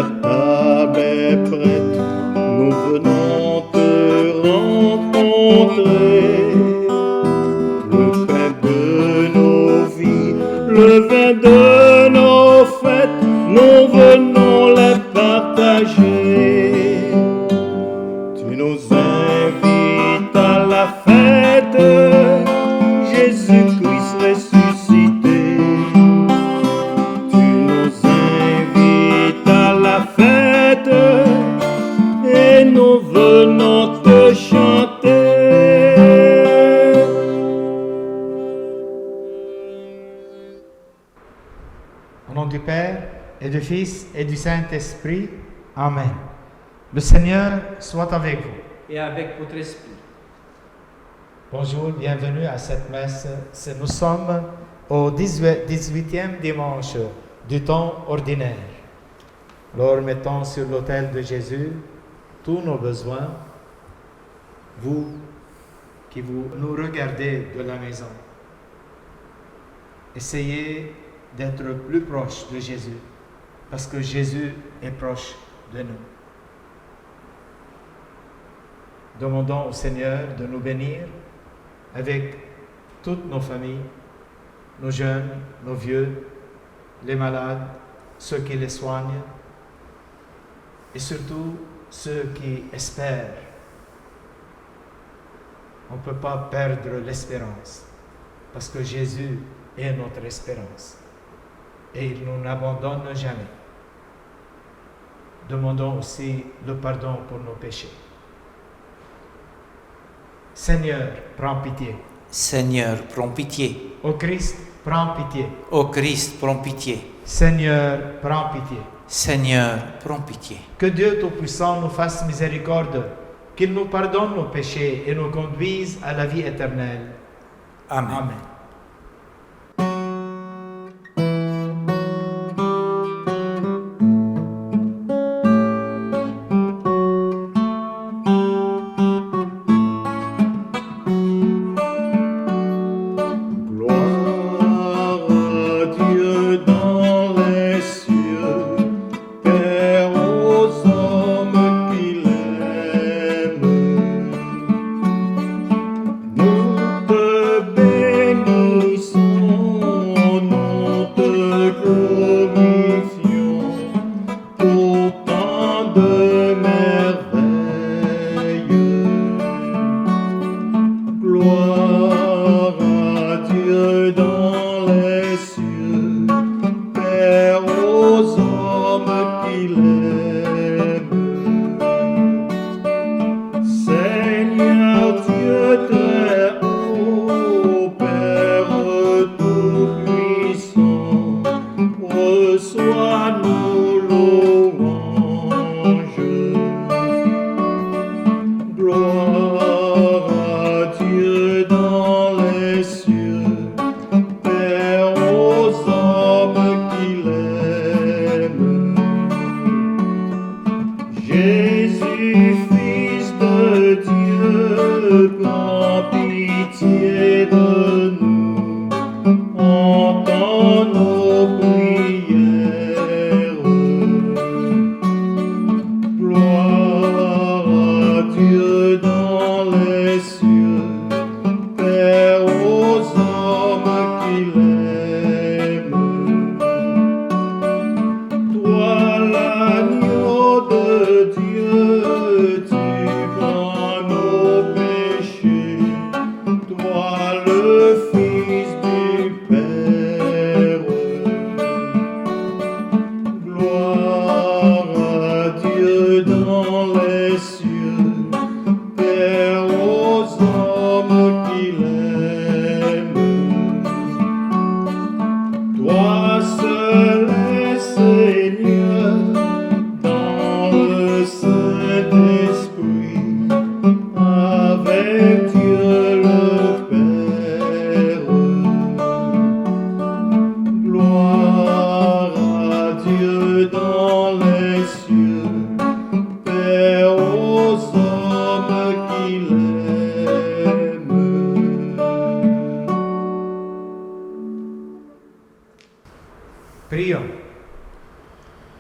la table est prête, nous venons te rencontrer. Le pain de nos vies, le vin de nos fêtes, nous venons les partager. Tu nous invites à la fête, Jésus-Christ ressuscité. Tu nous invites à la fête et nous venons te chanter. Au nom du Père, et du Fils, et du Saint-Esprit. Amen. Le Seigneur soit avec vous. Et avec votre esprit. Bonjour, bienvenue à cette messe. Nous sommes au 18e dimanche du temps ordinaire. Alors mettons sur l'autel de Jésus tous nos besoins. Vous qui nous regardez de la maison, essayez d'être plus proche de Jésus, parce que Jésus est proche de nous. Demandons au Seigneur de nous bénir avec toutes nos familles, nos jeunes, nos vieux, les malades, ceux qui les soignent, et surtout ceux qui espèrent. On ne peut pas perdre l'espérance, parce que Jésus est notre espérance. Et il ne nous abandonne jamais. Demandons aussi le pardon pour nos péchés. Seigneur, prends pitié. Seigneur, prends pitié. Ô Christ, prends pitié. Ô Christ, prends pitié. Seigneur, prends pitié. Seigneur, prends pitié. Que Dieu Tout-Puissant nous fasse miséricorde, qu'il nous pardonne nos péchés et nous conduise à la vie éternelle. Amen. Amen. Dieu dans les cieux, Père aux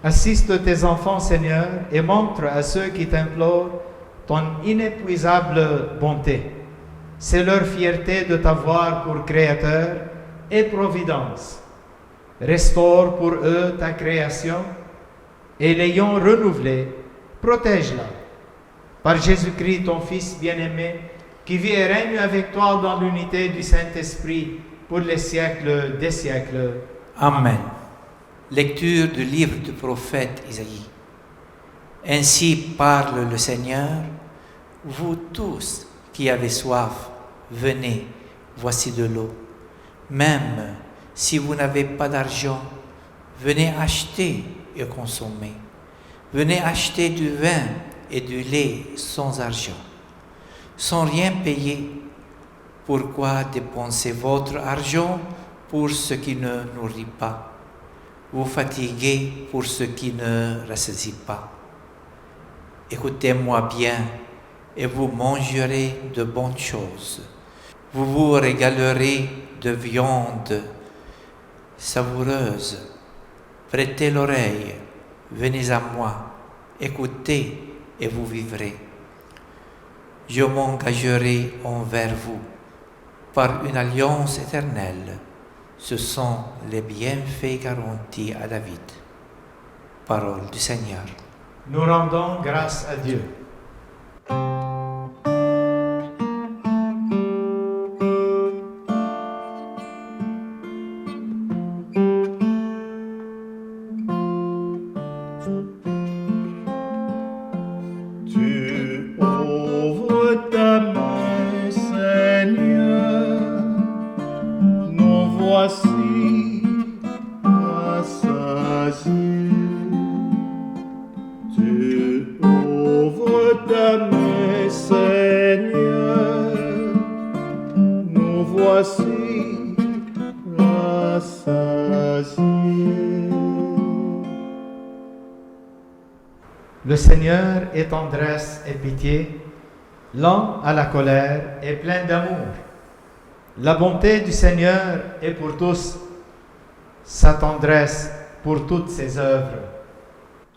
Assiste tes enfants, Seigneur, et montre à ceux qui t'implorent ton inépuisable bonté. C'est leur fierté de t'avoir pour Créateur et Providence. Restaure pour eux ta création et l'ayant renouvelée, protège-la. Par Jésus-Christ, ton Fils bien-aimé, qui vit et règne avec toi dans l'unité du Saint-Esprit pour les siècles des siècles. Amen. Lecture du livre du prophète Isaïe. Ainsi parle le Seigneur, vous tous qui avez soif, venez, voici de l'eau. Même si vous n'avez pas d'argent, venez acheter et consommer. Venez acheter du vin et du lait sans argent, sans rien payer. Pourquoi dépenser votre argent pour ce qui ne nourrit pas, vous fatiguez pour ce qui ne rassasie pas? Écoutez-moi bien, et vous mangerez de bonnes choses. Vous vous régalerez de viande savoureuse. Prêtez l'oreille, venez à moi, écoutez et vous vivrez. Je m'engagerai envers vous par une alliance éternelle. Ce sont les bienfaits garantis à David. Parole du Seigneur. Nous rendons grâce à Dieu. Tu ouvres ta main, Seigneur, nous voici rassasiés. Tu ouvres ta main, Seigneur, nous voici rassasiés. Le Seigneur est tendresse et pitié, lent à la colère et plein d'amour. La bonté du Seigneur est pour tous, sa tendresse pour toutes ses œuvres.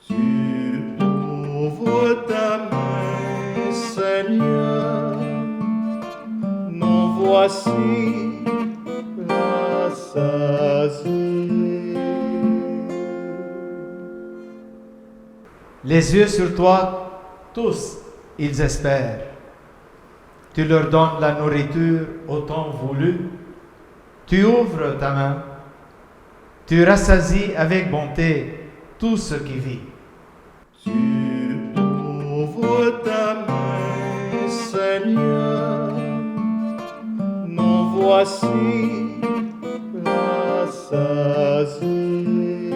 Tu ouvres ta main, Seigneur, nous voici rassasiés. Les yeux sur toi, tous, ils espèrent. Tu leur donnes la nourriture au temps voulu. Tu ouvres ta main. Tu rassasies avec bonté tout ce qui vit. Tu ouvres ta main, Seigneur, nous voici rassasiés.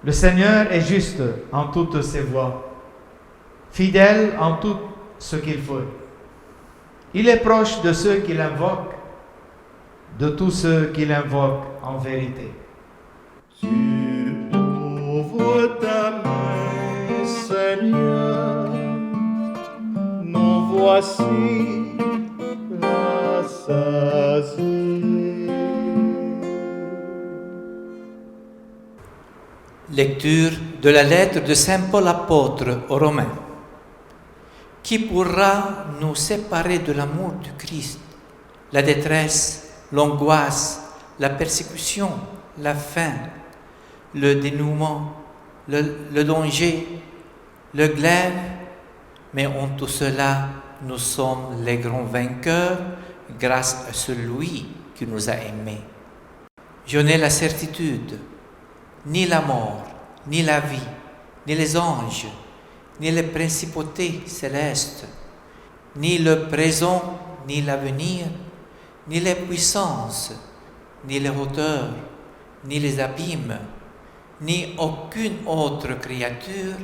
Le Seigneur est juste en toutes ses voies, fidèle en tout ce qu'il fait. Il est proche de ceux qui l'invoquent, de tous ceux qui l'invoquent en vérité. Tu ouvres ta main, Seigneur, nous voici rassasiés. Lecture de la lettre de Saint Paul apôtre aux Romains. Qui pourra nous séparer de l'amour du Christ? La détresse, l'angoisse, la persécution, la faim, le dénouement, le danger, le glaive. Mais en tout cela, nous sommes les grands vainqueurs grâce à celui qui nous a aimés. Je n'ai la certitude, ni la mort, ni la vie, ni les anges, ni les principautés célestes, ni le présent, ni l'avenir, ni les puissances, ni les hauteurs, ni les abîmes, ni aucune autre créature,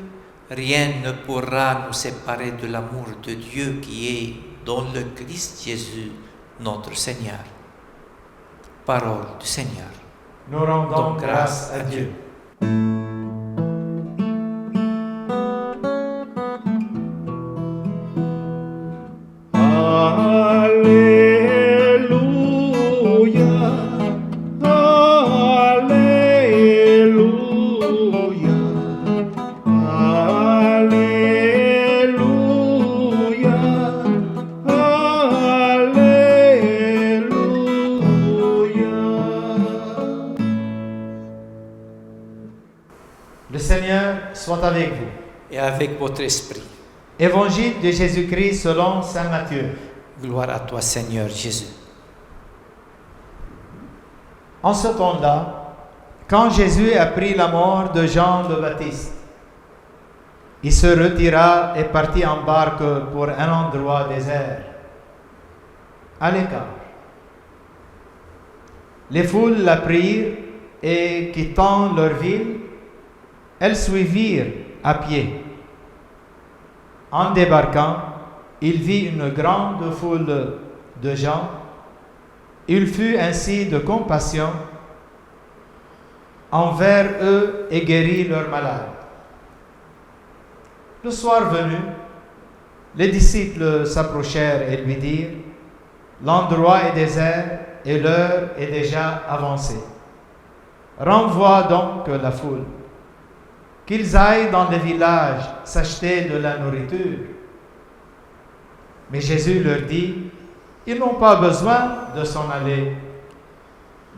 rien ne pourra nous séparer de l'amour de Dieu qui est dans le Christ Jésus, notre Seigneur. Parole du Seigneur. Nous rendons Donc, grâce à Dieu. Alléluia, Alléluia. avec vous. et avec votre esprit. Évangile de Jésus-Christ selon saint Matthieu. Gloire à toi, Seigneur Jésus. En ce temps-là, quand Jésus apprit la mort de Jean le Baptiste, il se retira et partit en barque pour un endroit désert, à l'écart. Les foules l'apprirent et, quittant leur ville, elles suivirent à pied. En débarquant, il vit une grande foule de gens. Il fut ainsi de compassion envers eux et guérit leurs malades. Le soir venu, les disciples s'approchèrent et lui dirent: l'endroit est désert et l'heure est déjà avancée. Renvoie donc la foule, qu'ils aillent dans les villages s'acheter de la nourriture. Mais Jésus leur dit: ils n'ont pas besoin de s'en aller.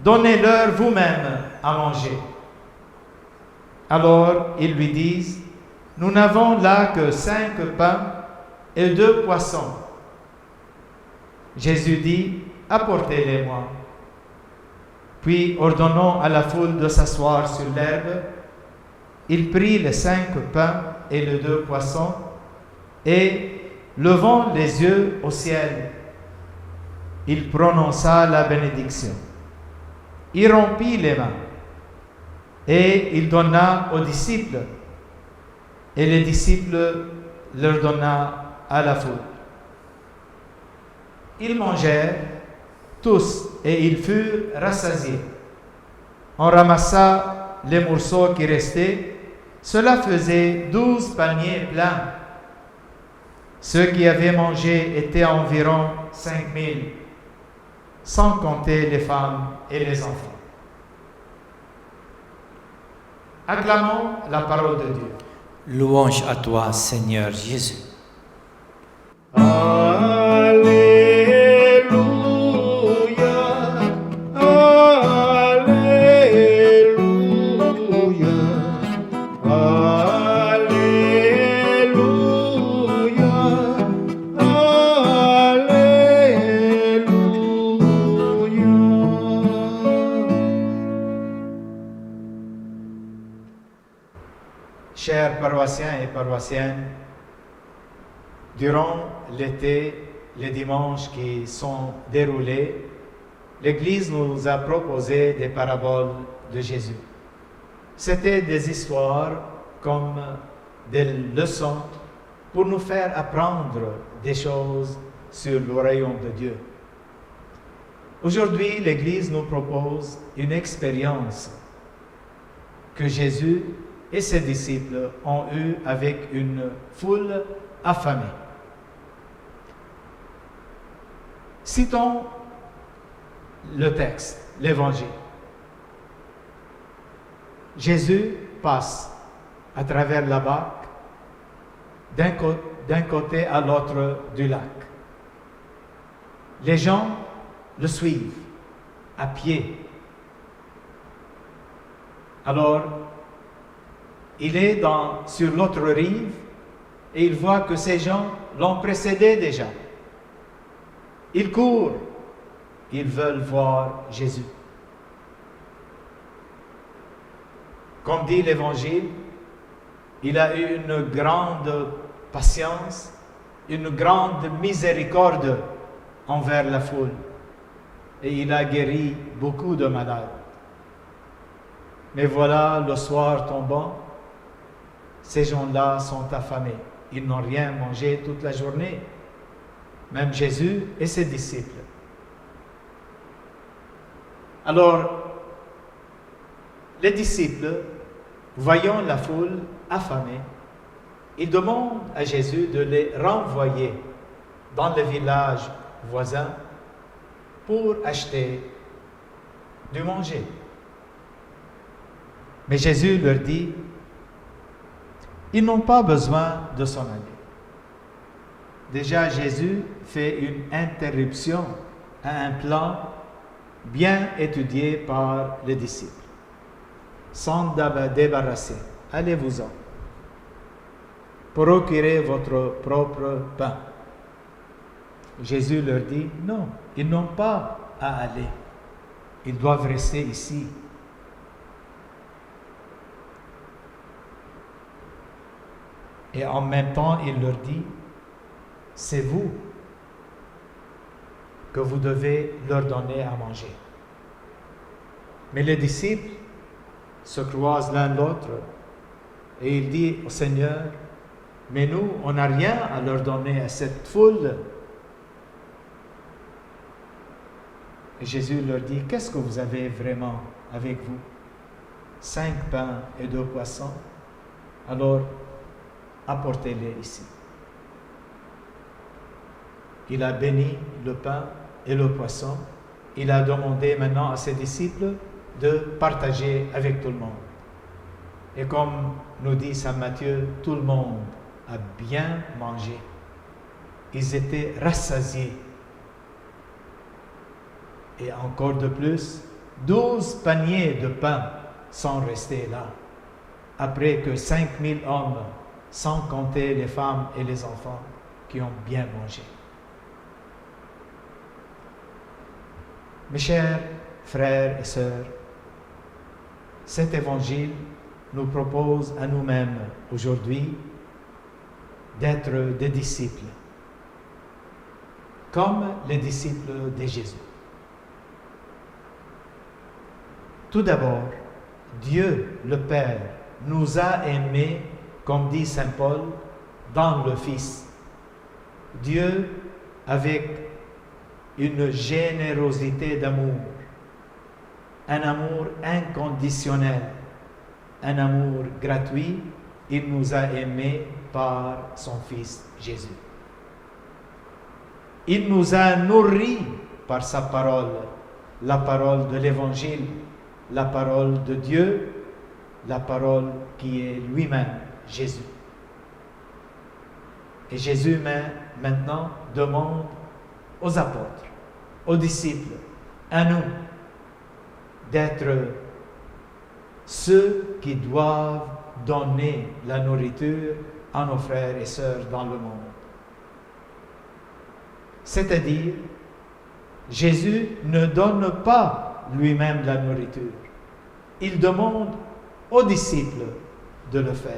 Donnez-leur vous-même à manger. Alors ils lui disent: nous n'avons là que 5 pains et 2 poissons. Jésus dit: apportez-les-moi. Puis, ordonnant à la foule de s'asseoir sur l'herbe, il prit les 5 pains et les 2 poissons et, levant les yeux au ciel, il prononça la bénédiction. Il rompit les mains et il donna aux disciples, et les disciples leur donna à la foule. Ils mangèrent tous et ils furent rassasiés. On ramassa les morceaux qui restaient. Cela faisait 12 paniers pleins. Ceux qui avaient mangé étaient environ 5000, sans compter les femmes et les enfants. Acclamons la parole de Dieu. Louange à toi, Seigneur Jésus. Chers paroissiens et paroissiennes, durant l'été, les dimanches qui sont déroulés, l'Église nous a proposé des paraboles de Jésus. C'était des histoires comme des leçons pour nous faire apprendre des choses sur le royaume de Dieu. Aujourd'hui, l'Église nous propose une expérience que Jésus et ses disciples ont eue avec une foule affamée. Citons le texte, l'Évangile. Jésus passe à travers la barque d'un côté à l'autre du lac. Les gens le suivent à pied. Alors, il est sur l'autre rive et il voit que ces gens l'ont précédé déjà. Ils courent, ils veulent voir Jésus. Comme dit l'Évangile, il a eu une grande patience, une grande miséricorde envers la foule et il a guéri beaucoup de malades. Mais voilà, le soir tombant, ces gens-là sont affamés. Ils n'ont rien mangé toute la journée. Même Jésus et ses disciples. Alors, les disciples, voyant la foule affamée, ils demandent à Jésus de les renvoyer dans le village voisin pour acheter du manger. Mais Jésus leur dit: ils n'ont pas besoin de s'en aller. Déjà, Jésus fait une interruption à un plan bien étudié par les disciples. Sans débarrasser, allez-vous-en. procurez votre propre pain. Jésus leur dit, non, ils n'ont pas à aller. Ils doivent rester ici. Et en même temps, il leur dit, c'est vous que vous devez leur donner à manger. Mais les disciples se croisent l'un l'autre et il dit au Seigneur, mais nous, on n'a rien à leur donner à cette foule. Et Jésus leur dit, qu'est-ce que vous avez vraiment avec vous? 5 pains et 2 poissons. Alors, apportez-les ici. Il a béni le pain et le poisson. Il a demandé maintenant à ses disciples de partager avec tout le monde. Et comme nous dit Saint Matthieu, tout le monde a bien mangé. Ils étaient rassasiés. Et encore de plus, 12 paniers de pain sont restés là, après que 5000 hommes, sans compter les femmes et les enfants, qui ont bien mangé. Mes chers frères et sœurs, cet évangile nous propose à nous-mêmes aujourd'hui d'être des disciples, comme les disciples de Jésus. Tout d'abord, Dieu le Père nous a aimés, comme dit Saint Paul, dans le Fils. Dieu avec une générosité d'amour, un amour inconditionnel, un amour gratuit, il nous a aimés par son Fils Jésus. Il nous a nourris par sa parole, la parole de l'Évangile, la parole de Dieu, la parole qui est lui-même, Jésus. Et Jésus maintenant demande aux apôtres, aux disciples, à nous, d'être ceux qui doivent donner la nourriture à nos frères et sœurs dans le monde. C'est-à-dire, Jésus ne donne pas lui-même la nourriture. Il demande aux disciples de le faire.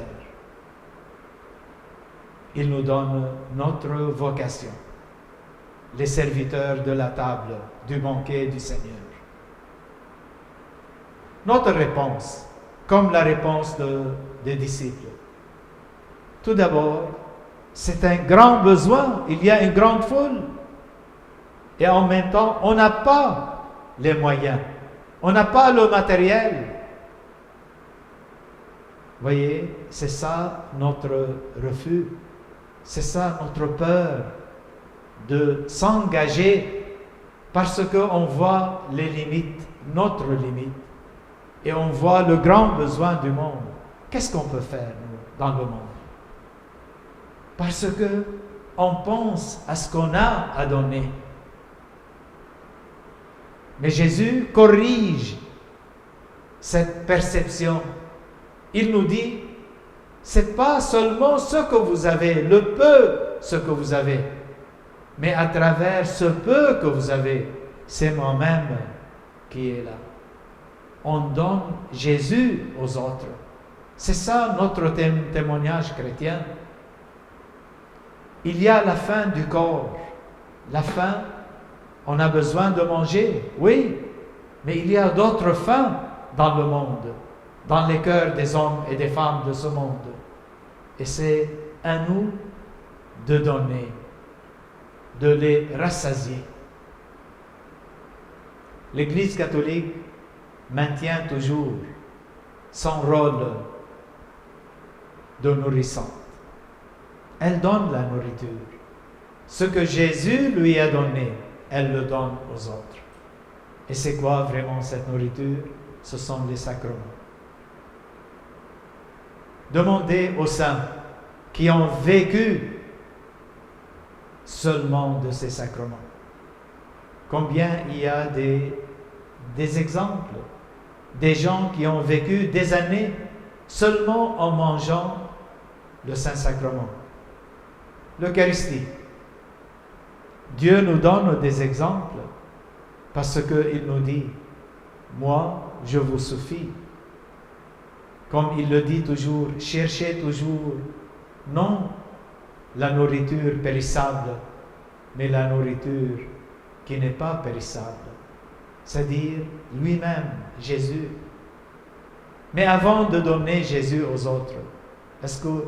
Il nous donne notre vocation, les serviteurs de la table du banquet du Seigneur. Notre réponse, comme la réponse des disciples. Tout d'abord, c'est un grand besoin, il y a une grande foule. Et en même temps, on n'a pas les moyens, on n'a pas le matériel. Voyez, c'est ça notre refus, c'est ça notre peur de s'engager parce qu'on voit les limites, notre limite, et on voit le grand besoin du monde. Qu'est-ce qu'on peut faire, nous, dans le monde? Parce que on pense à ce qu'on a à donner. Mais Jésus corrige cette perception. Il nous dit, c'est pas seulement ce que vous avez, le peu, ce que vous avez, mais à travers ce peu que vous avez, c'est moi-même qui est là. On donne Jésus aux autres. C'est ça notre témoignage chrétien. Il y a la faim du corps. La faim, on a besoin de manger, oui, mais il y a d'autres faims dans le monde, dans les cœurs des hommes et des femmes de ce monde. Et c'est à nous de donner, de les rassasier. L'Église catholique maintient toujours son rôle de nourrissante. Elle donne la nourriture. Ce que Jésus lui a donné, elle le donne aux autres. Et c'est quoi vraiment cette nourriture? Ce sont les sacrements. Demandez aux saints qui ont vécu seulement de ces sacrements. Combien il y a des exemples, des gens qui ont vécu des années seulement en mangeant le Saint-Sacrement, l'Eucharistie. Dieu nous donne des exemples parce qu'il nous dit « Moi, je vous suffis ». Comme il le dit toujours, cherchez toujours non la nourriture périssable, mais la nourriture qui n'est pas périssable, c'est-à-dire lui-même, Jésus. Mais avant de donner Jésus aux autres, est-ce que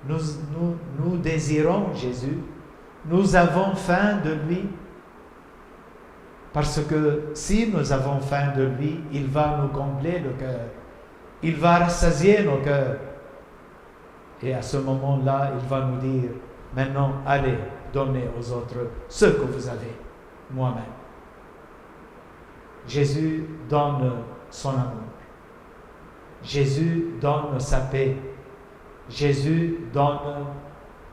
nous désirons Jésus? Nous avons faim de lui? Parce que si nous avons faim de lui, il va nous combler le cœur. Il va rassasier nos cœurs. Et à ce moment-là, il va nous dire, maintenant, allez, donnez aux autres ce que vous avez, moi-même. Jésus donne son amour. Jésus donne sa paix. Jésus donne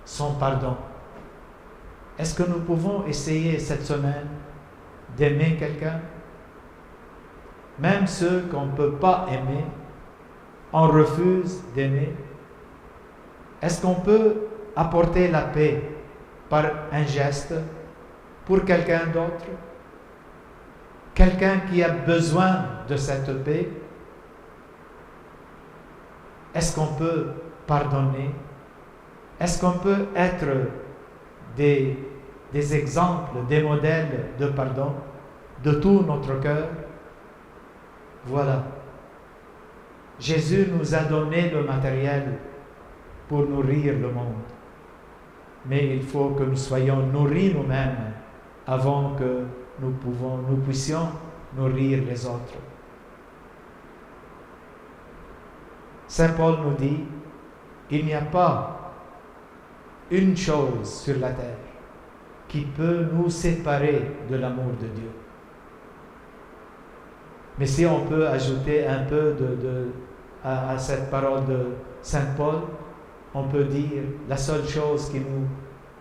son pardon. Est-ce que nous pouvons essayer cette semaine d'aimer quelqu'un? Même ceux qu'on ne peut pas aimer, on refuse d'aimer. Est-ce qu'on peut apporter la paix par un geste pour quelqu'un d'autre? Quelqu'un qui a besoin de cette paix? Est-ce qu'on peut pardonner? Est-ce qu'on peut être des exemples, des modèles de pardon de tout notre cœur? Voilà. Jésus nous a donné le matériel pour nourrir le monde. Mais il faut que nous soyons nourris nous-mêmes avant que nous puissions nourrir les autres. Saint Paul nous dit, il n'y a pas une chose sur la terre qui peut nous séparer de l'amour de Dieu. Mais si on peut ajouter un peu à cette parole de Saint Paul, on peut dire la seule chose qui nous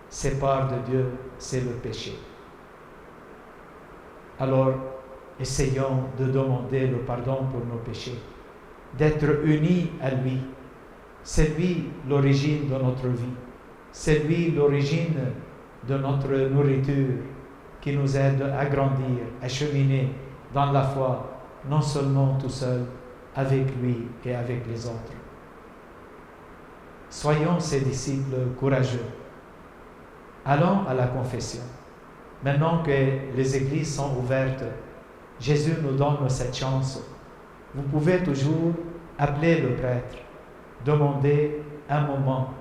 sépare de Dieu, c'est le péché. Alors, essayons de demander le pardon pour nos péchés, d'être unis à lui. C'est lui l'origine de notre vie. C'est lui l'origine de notre nourriture qui nous aide à grandir, à cheminer dans la foi, non seulement tout seul, avec lui et avec les autres. Soyons ses disciples courageux. Allons à la confession. Maintenant que les églises sont ouvertes, Jésus nous donne cette chance. Vous pouvez toujours appeler le prêtre, demander un moment,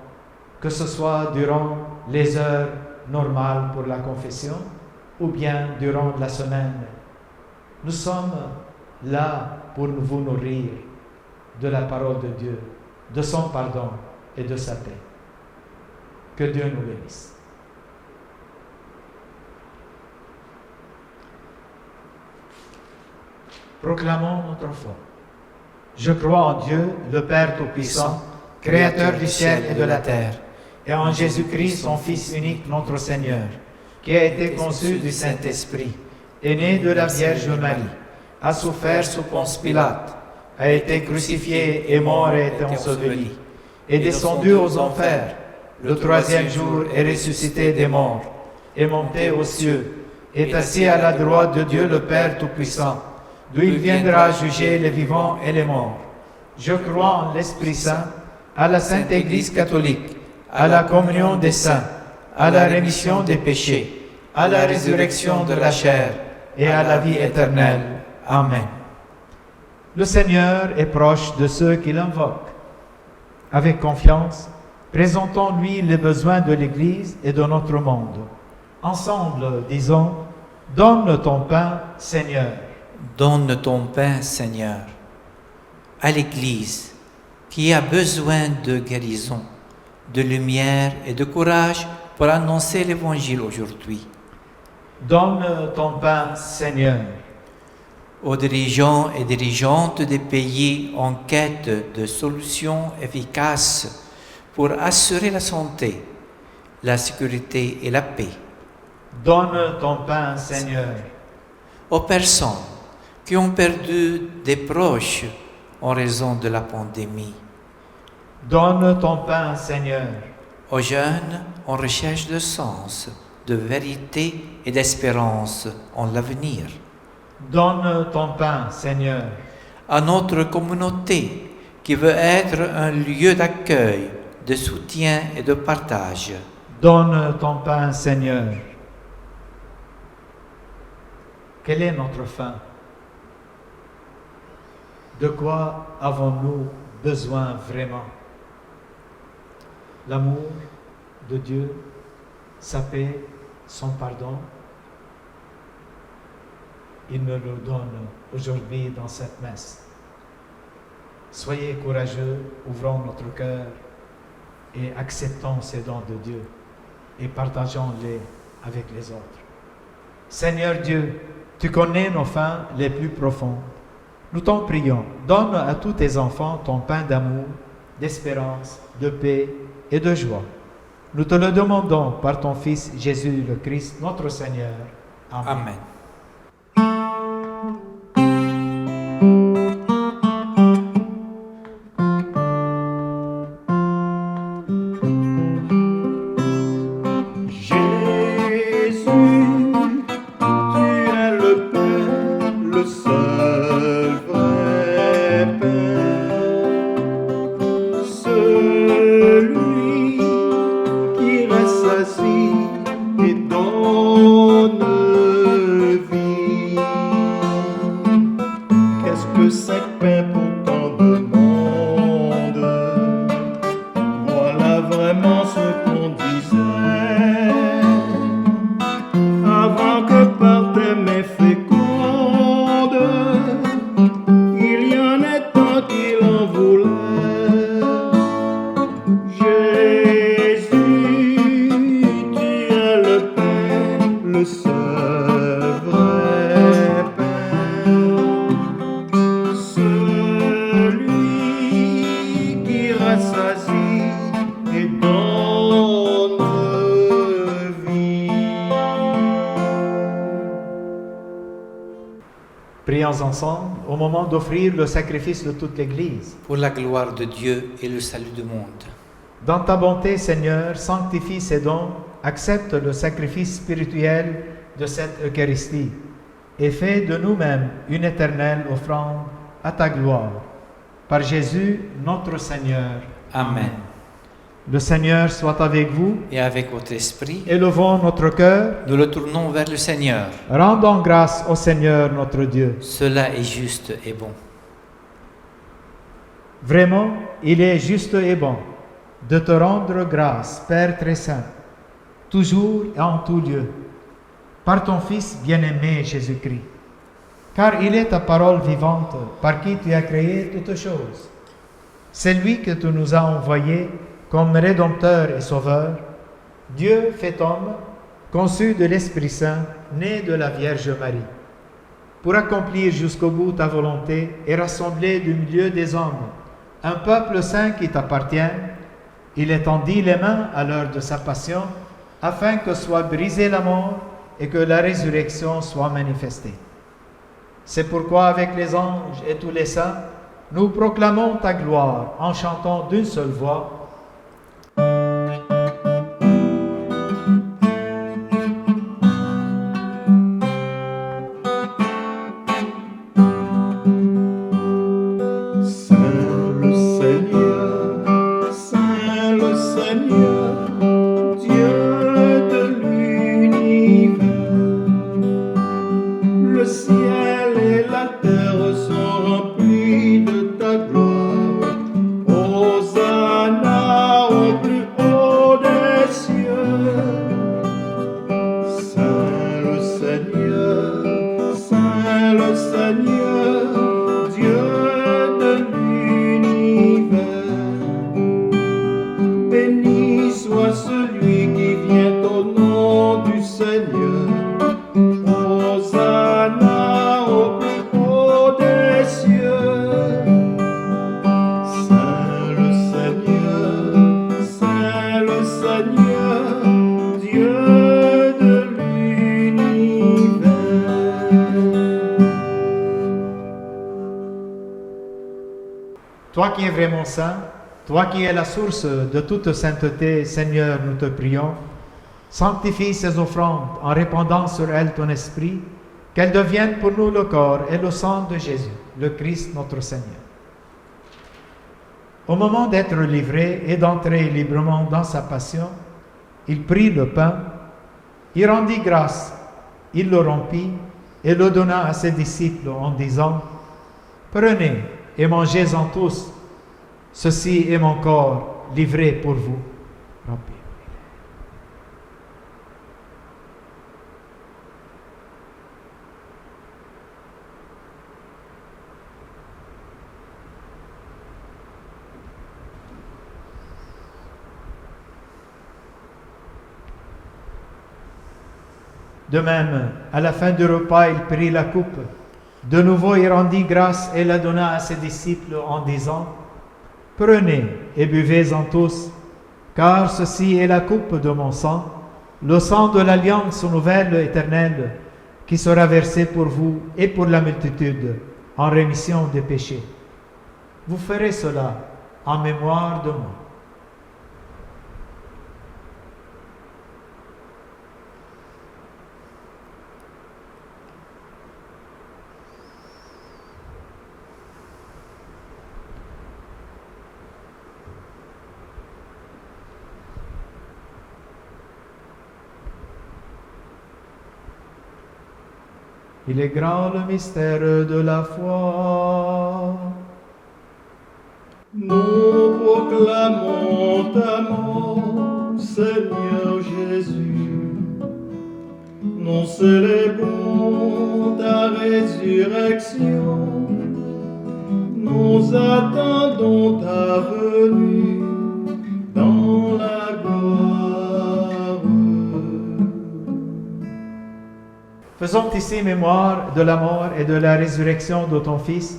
que ce soit durant les heures normales pour la confession ou bien durant la semaine. Nous sommes là pour vous nourrir de la parole de Dieu, de son pardon et de sa paix. Que Dieu nous bénisse. Proclamons notre foi. Je crois en Dieu, le Père Tout-Puissant, Créateur du ciel et de la terre, et en Jésus-Christ, son Fils unique, notre Seigneur, qui a été conçu du Saint-Esprit, est né de la Vierge Marie, a souffert sous Ponce Pilate, a été crucifié, est mort et est enseveli, est descendu aux enfers, le troisième jour est ressuscité des morts, est monté aux cieux, est assis à la droite de Dieu le Père Tout-Puissant, d'où il viendra juger les vivants et les morts. Je crois en l'Esprit Saint, à la Sainte Église catholique, à la communion des saints, à la rémission des péchés, à la résurrection de la chair et à la vie éternelle. Amen. Le Seigneur est proche de ceux qui l'invoquent. Avec confiance, présentons-lui les besoins de l'Église et de notre monde. Ensemble, disons, « Donne ton pain, Seigneur ». Donne ton pain, Seigneur, à l'Église qui a besoin de guérison, de lumière et de courage pour annoncer l'Évangile aujourd'hui. Donne ton pain, Seigneur. Aux dirigeants et dirigeantes des pays en quête de solutions efficaces pour assurer la santé, la sécurité et la paix. Donne ton pain, Seigneur. Aux personnes qui ont perdu des proches en raison de la pandémie. Donne ton pain, Seigneur. Aux jeunes, on recherche de sens, de vérité et d'espérance en l'avenir. Donne ton pain, Seigneur. À notre communauté, qui veut être un lieu d'accueil, de soutien et de partage. Donne ton pain, Seigneur. Quelle est notre faim? De quoi avons-nous besoin vraiment? L'amour de Dieu, sa paix, son pardon. Il nous le donne aujourd'hui dans cette messe. Soyez courageux, ouvrons notre cœur et acceptons ces dons de Dieu et partageons-les avec les autres. Seigneur Dieu, tu connais nos fins les plus profondes. Nous t'en prions, donne à tous tes enfants ton pain d'amour, d'espérance, de paix et de joie. Nous te le demandons par ton Fils Jésus le Christ, notre Seigneur. Amen. Amen. Prions ensemble au moment d'offrir le sacrifice de toute l'Église. Pour la gloire de Dieu et le salut du monde. Dans ta bonté, Seigneur, sanctifie ces dons, accepte le sacrifice spirituel de cette Eucharistie et fais de nous-mêmes une éternelle offrande à ta gloire. Par Jésus, notre Seigneur. Amen. Le Seigneur soit avec vous. Et avec votre esprit, Élevons notre cœur. nous le tournons vers le Seigneur. Rendons grâce au Seigneur notre Dieu. Cela est juste et bon. Vraiment, il est juste et bon de te rendre grâce, Père très saint, toujours et en tout lieu, par ton Fils bien-aimé Jésus-Christ. Car il est ta parole vivante, par qui tu as créé toutes choses. C'est lui que tu nous as envoyé comme Rédempteur et Sauveur, Dieu fait homme, conçu de l'Esprit Saint, né de la Vierge Marie, pour accomplir jusqu'au bout ta volonté et rassembler du milieu des hommes un peuple saint qui t'appartient. Il étendit les mains à l'heure de sa passion, afin que soit brisée la mort et que la résurrection soit manifestée. C'est pourquoi avec les anges et tous les saints, nous proclamons ta gloire en chantant d'une seule voix. Toi qui es vraiment saint, Toi qui es la source de toute sainteté, Seigneur, nous te prions, sanctifie ces offrandes en répandant sur elles ton esprit, qu'elles deviennent pour nous le corps et le sang de Jésus, le Christ notre Seigneur. Au moment d'être livré et d'entrer librement dans sa passion, il prit le pain, il rendit grâce, il le rompit et le donna à ses disciples en disant, « Prenez et mangez-en tous, ceci est mon corps livré pour vous. » De même, à la fin du repas, il prit la coupe. De nouveau, il rendit grâce et la donna à ses disciples en disant, « Prenez et buvez-en tous, car ceci est la coupe de mon sang, le sang de l'alliance nouvelle éternelle, qui sera versé pour vous et pour la multitude, en rémission des péchés. Vous ferez cela en mémoire de moi. » Il est grand le mystère de la foi. Nous proclamons ta mort, Seigneur Jésus. Nous célébrons ta résurrection. Nous attendons ta venue dans la gloire. Faisons ici mémoire de la mort et de la résurrection de ton Fils.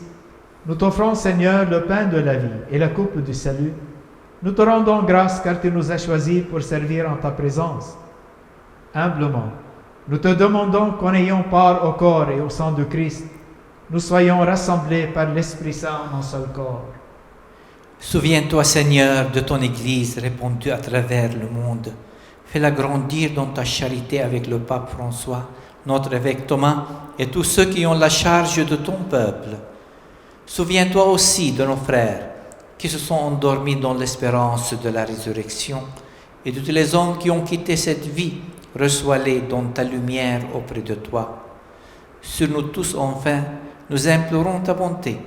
Nous t'offrons, Seigneur, le pain de la vie et la coupe du salut. Nous te rendons grâce car tu nous as choisis pour servir en ta présence. Humblement, nous te demandons qu'en ayant part au corps et au sang de Christ, nous soyons rassemblés par l'Esprit Saint en un seul corps. Souviens-toi, Seigneur, de ton Église répandue à travers le monde. Fais-la grandir dans ta charité avec le pape François, notre évêque Thomas et tous ceux qui ont la charge de ton peuple. Souviens-toi aussi de nos frères qui se sont endormis dans l'espérance de la résurrection et de tous les hommes qui ont quitté cette vie. Reçois-les dans ta lumière auprès de toi. Sur nous tous, enfin, nous implorons ta bonté.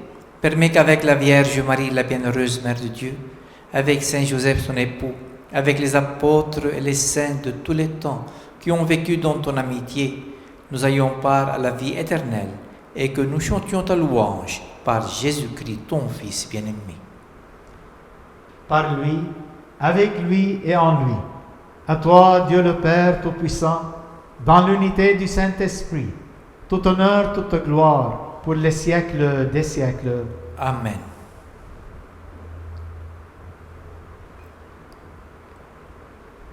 Permets qu'avec la Vierge Marie, la bienheureuse Mère de Dieu, avec Saint Joseph, son époux, avec les apôtres et les saints de tous les temps qui ont vécu dans ton amitié, nous ayons part à la vie éternelle et que nous chantions ta louange par Jésus-Christ, ton Fils bien-aimé. Par lui, avec lui et en lui. À toi, Dieu le Père Tout-Puissant, dans l'unité du Saint-Esprit, tout honneur, toute gloire, pour les siècles des siècles. Amen.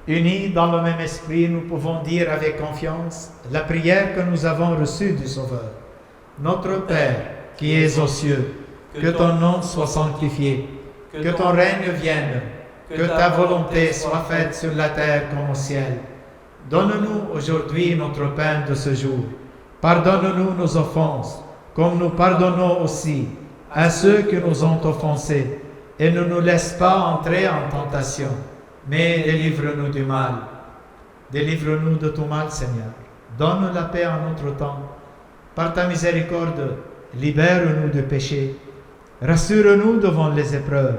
Unis dans le même esprit, nous pouvons dire avec confiance la prière que nous avons reçue du Sauveur. Notre Père, qui es aux cieux, que ton nom soit sanctifié, que ton règne vienne, que ta volonté soit faite sur la terre comme au ciel. Donne-nous aujourd'hui notre pain de ce jour. Pardonne-nous nos offenses, comme nous pardonnons aussi à ceux qui nous ont offensés, et ne nous laisse pas entrer en tentation, mais délivre-nous du mal. Délivre-nous de tout mal, Seigneur. Donne la paix en notre temps. Par ta miséricorde, libère-nous du péché. Rassure-nous devant les épreuves,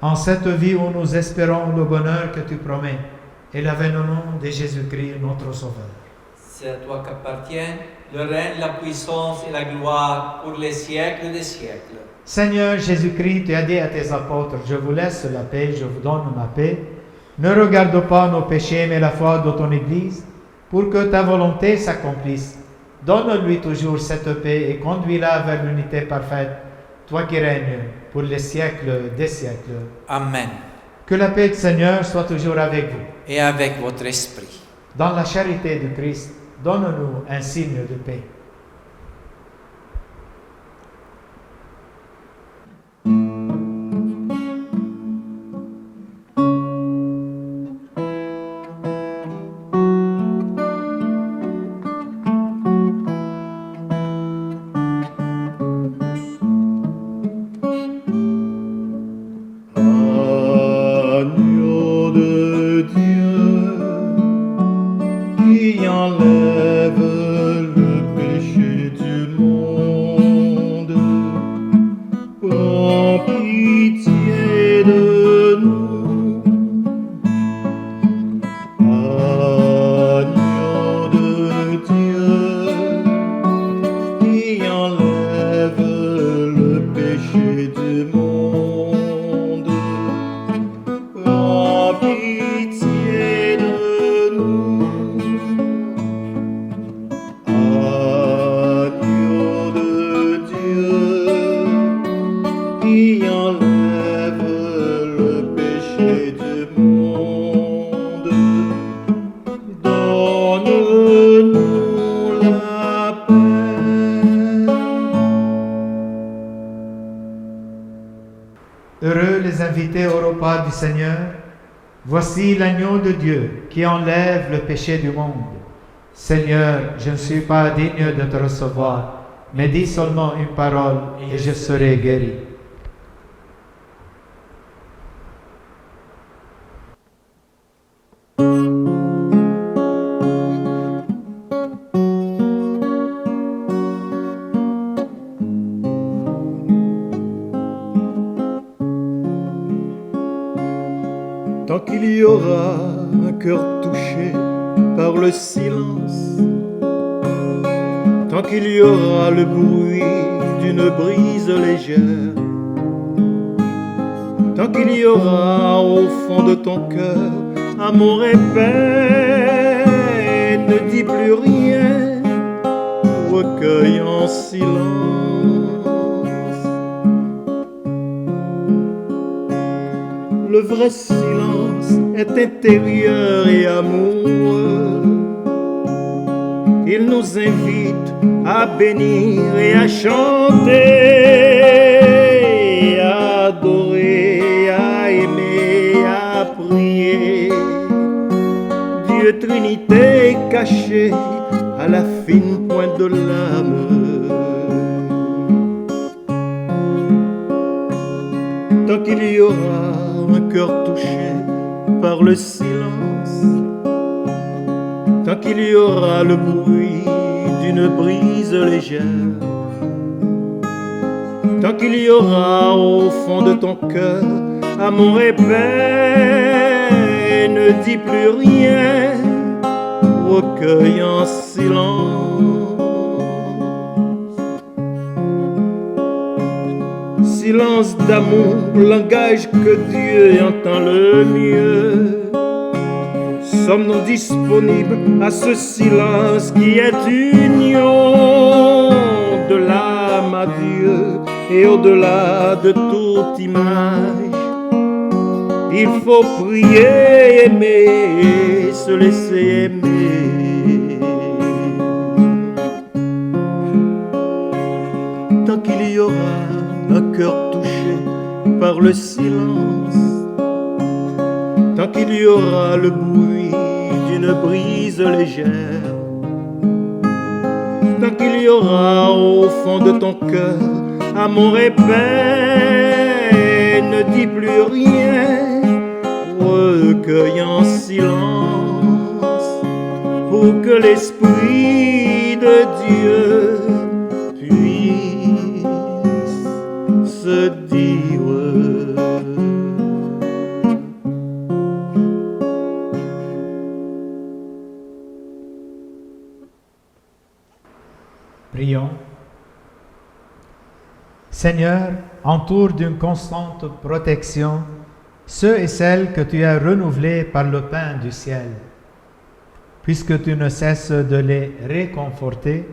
en cette vie où nous espérons le bonheur que tu promets, et l'avènement de Jésus-Christ, notre Sauveur. C'est à toi qu'appartiennent le règne, la puissance et la gloire pour les siècles des siècles. Seigneur Jésus-Christ, tu as dit à tes apôtres, je vous laisse la paix, je vous donne ma paix. Ne regarde pas nos péchés, mais la foi de ton Église, pour que ta volonté s'accomplisse. Donne-lui toujours cette paix et conduis-la vers l'unité parfaite, toi qui règnes pour les siècles des siècles. Amen. Que la paix du Seigneur soit toujours avec vous. Et avec votre esprit. Dans la charité de Christ, donne-nous un signe de paix. qui enlève le péché du monde, prends pitié de nous. Agneau de Dieu, qui enlève le péché du monde, prends pitié de nous. Agneau de Dieu, qui enlève le péché du monde, donne-nous la paix. Heureux les invités au repas du Seigneur. Voici l'agneau de Dieu qui enlève le péché du monde. Seigneur, je ne suis pas digne de te recevoir, mais dis seulement une parole et je serai guéri. Tant qu'il y aura un cœur touché par le silence, tant qu'il y aura le bruit d'une brise légère, tant qu'il y aura au fond de ton cœur amour et peine, ne dis plus rien, recueille en silence. Le vrai silence est intérieur et amoureux. Il nous invite à bénir et à chanter, à adorer, à aimer, à prier. Dieu Trinité cachée à la fine pointe de l'âme. Tant qu'il y aura un cœur touché par le silence, tant qu'il y aura le bruit d'une brise légère, tant qu'il y aura au fond de ton cœur amour et paix, ne dis plus rien, recueille en silence. Silence d'amour, langage que Dieu entend le mieux. Sommes-nous disponibles à ce silence qui est union de l'âme à Dieu et au-delà de toute image? Il faut prier, aimer, se laisser aimer. Tant qu'il y aura un cœur touché par le silence, tant qu'il y aura le bruit d'une brise légère, tant qu'il y aura au fond de ton cœur amour et paix, ne dis plus rien, recueille en silence, pour que l'Esprit de Dieu puisse se dire. Prions. Seigneur, entoure d'une constante protection ceux et celles que tu as renouvelés par le pain du ciel. Puisque tu ne cesses de les réconforter,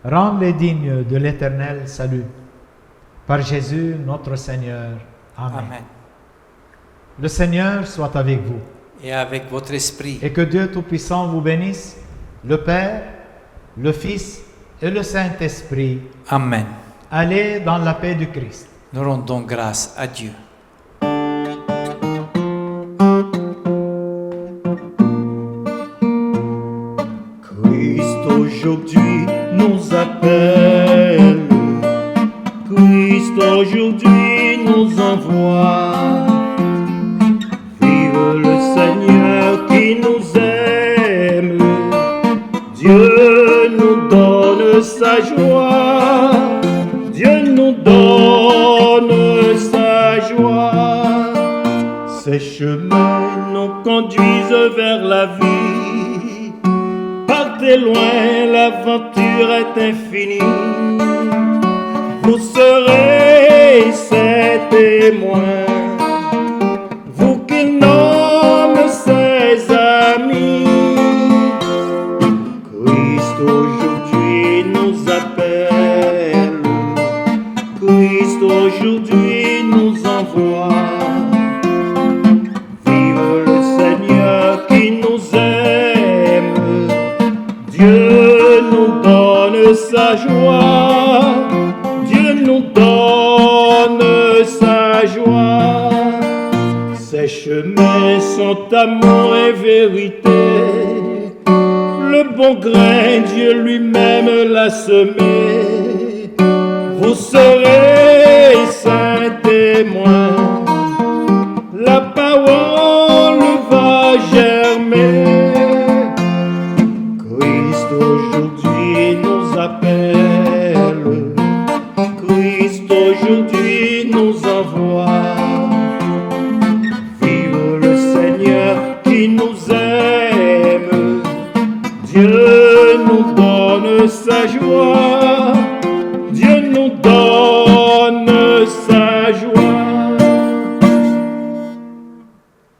rends-les dignes de l'éternel salut. Par Jésus notre Seigneur. Amen. Amen. Le Seigneur soit avec vous. Et avec votre esprit. Et que Dieu Tout-Puissant vous bénisse, le Père, le Fils et le Saint-Esprit. Amen. Allez dans la paix du Christ. Nous rendons grâce à Dieu. Christ aujourd'hui nous appelle, Christ aujourd'hui nous envoie. Vive le Seigneur qui nous aime, conduise vers la vie. Partez loin, l'aventure est infinie. Vous serez ses témoins, vous qui nomme ses amis. Christ aujourd'hui nous appelle, Christ aujourd'hui nous envoie. Vive le Seigneur qui nous aime, Dieu nous donne sa joie, Dieu nous donne sa joie. Ses chemins sont amour et vérité. Le bon grain, Dieu lui-même l'a semé. Vous serez saints témoins. La parole va germer. Christ aujourd'hui nous appelle. Christ aujourd'hui nous envoie. Vive le Seigneur qui nous aime. Dieu nous donne sa joie. Dieu nous donne sa joie.